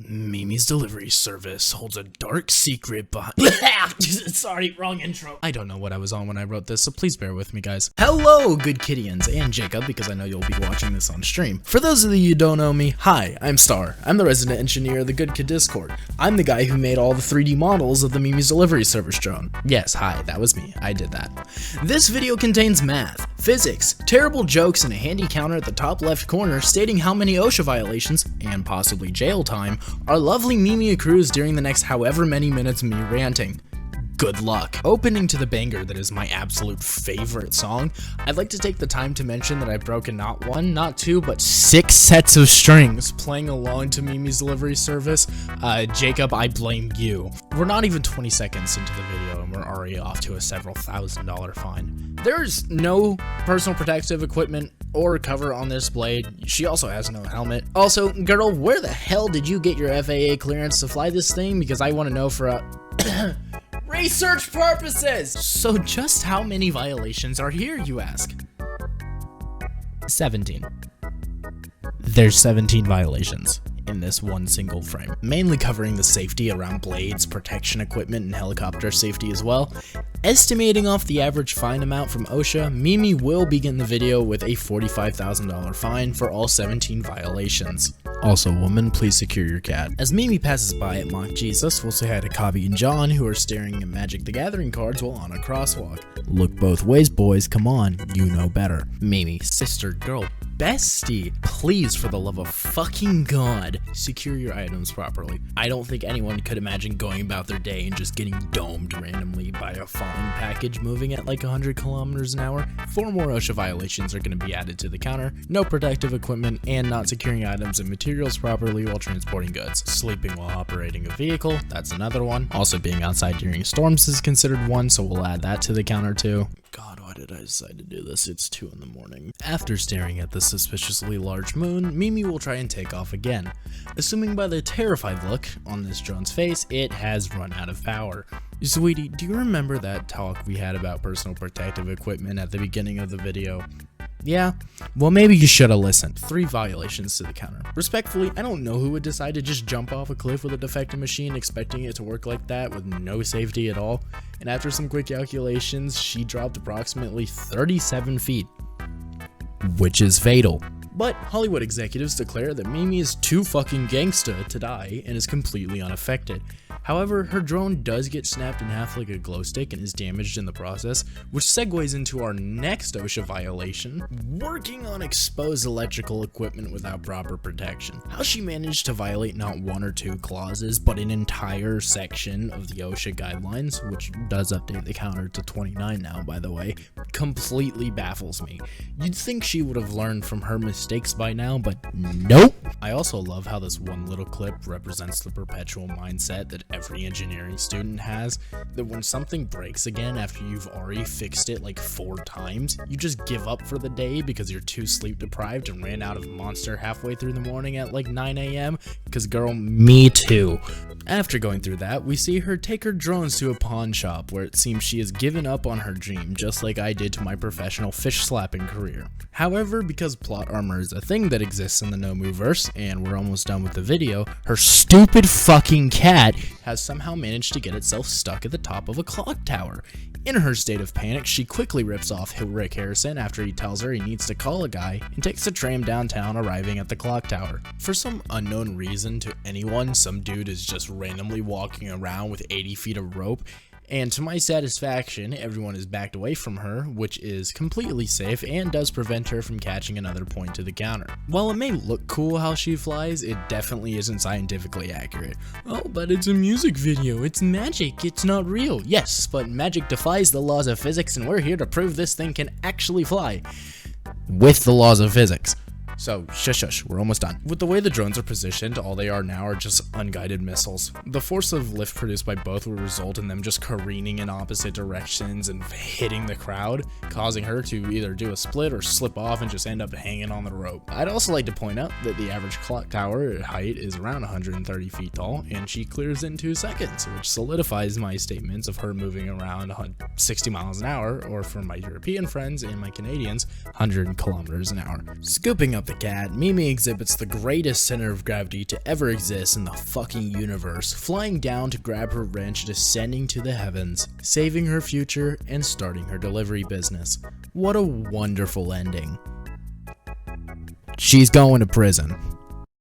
Mimi's delivery service holds a dark secret behind. Sorry, wrong intro. I don't know what I was on when I wrote this, so please bear with me, guys. Hello, good Kittians, and Jacob, because I know you'll be watching this on stream. For those of you who don't know me, hi, I'm Star. I'm the resident engineer of the Good Kid Discord. I'm the guy who made all the 3D models of the Mimi's delivery service drone. Yes, hi, that was me. I did that. This video contains math, physics, terrible jokes, and a handy counter at the top left corner stating how many OSHA violations, and possibly jail time, our lovely Mimi accrues during the next however many minutes of me ranting. Good luck. Opening to the banger that is my absolute favorite song, I'd like to take the time to mention that I've broken not one, not two, but 6 sets of strings playing along to Mimi's delivery service. Jacob, I blame you. We're not even 20 seconds into the video and we're already off to a several $1,000 fine. There's no personal protective equipment or cover on this blade. She also has no helmet. Also, girl, where the hell did you get your FAA clearance to fly this thing? Because I want to know for a research purposes! So just how many violations are here, you ask? 17. There's 17 violations in this one single frame, mainly covering the safety around blades, protection equipment, and helicopter safety as well. Estimating off the average fine amount from OSHA, Mimi will begin the video with a $45,000 fine for all 17 violations. Also, woman, please secure your cat. As Mimi passes by at Mock Jesus, we'll say hi to Cobby and John, who are staring at Magic the Gathering cards while on a crosswalk. Look both ways, boys, come on, you know better. Mimi, sister, girl, bestie, please, for the love of fucking God, secure your items properly. I don't think anyone could imagine going about their day and just getting domed randomly by a falling package moving at like 100 kilometers an hour. 4 more OSHA violations are going to be added to the counter: no protective equipment and not securing items and materials properly while transporting goods. Sleeping while operating a vehicle, that's another one. Also being outside during storms is considered one, so we'll add that to the counter too. God, why did I decide to do this? It's 2 in the morning. After staring at the suspiciously large moon, Mimi will try and take off again, assuming by the terrified look on this drone's face, it has run out of power. Sweetie, do you remember that talk we had about personal protective equipment at the beginning of the video? Yeah? Well, maybe you should have listened. 3 violations to the counter. Respectfully, I don't know who would decide to just jump off a cliff with a defective machine expecting it to work like that with no safety at all. And after some quick calculations, she dropped approximately 37 feet, which is fatal. But Hollywood executives declare that Mimi is too fucking gangsta to die and is completely unaffected. However, her drone does get snapped in half like a glow stick and is damaged in the process, which segues into our next OSHA violation: working on exposed electrical equipment without proper protection. How she managed to violate not 1 or 2 clauses, but an entire section of the OSHA guidelines, which does update the counter to 29 now, by the way, completely baffles me. You'd think she would have learned from her mistakes by now, but nope. I also love how this one little clip represents the perpetual mindset that every engineering student has, that when something breaks again after you've already fixed it like 4 times, you just give up for the day because you're too sleep deprived and ran out of Monster halfway through the morning at like 9 a.m. Because girl, me too. After going through that, we see her take her drones to a pawn shop where it seems she has given up on her dream, just like I did to my professional fish slapping career. However, because plot armor is a thing that exists in the Nomu-verse, and we're almost done with the video, her stupid fucking cat has somehow managed to get itself stuck at the top of a clock tower. In her state of panic, she quickly rips off Rick Harrison after he tells her he needs to call a guy and takes the tram downtown, arriving at the clock tower. For some unknown reason to anyone, some dude is just randomly walking around with 80 feet of rope, and to my satisfaction, everyone is backed away from her, which is completely safe and does prevent her from catching another point to the counter. While it may look cool how she flies, it definitely isn't scientifically accurate. Oh, but it's a music video, it's magic, it's not real. Yes, but magic defies the laws of physics, and we're here to prove this thing can actually fly with the laws of physics. So, shush, we're almost done. With the way the drones are positioned, all they are now are just unguided missiles. The force of lift produced by both will result in them just careening in opposite directions and hitting the crowd, causing her to either do a split or slip off and just end up hanging on the rope. I'd also like to point out that the average clock tower height is around 130 feet tall, and she clears in 2 seconds, which solidifies my statements of her moving around 60 miles an hour, or for my European friends and my Canadians, 100 kilometers an hour. Scooping up up the cat, Mimi exhibits the greatest center of gravity to ever exist in the fucking universe, flying down to grab her wrench, descending to the heavens, saving her future, and starting her delivery business. What a wonderful ending. She's going to prison.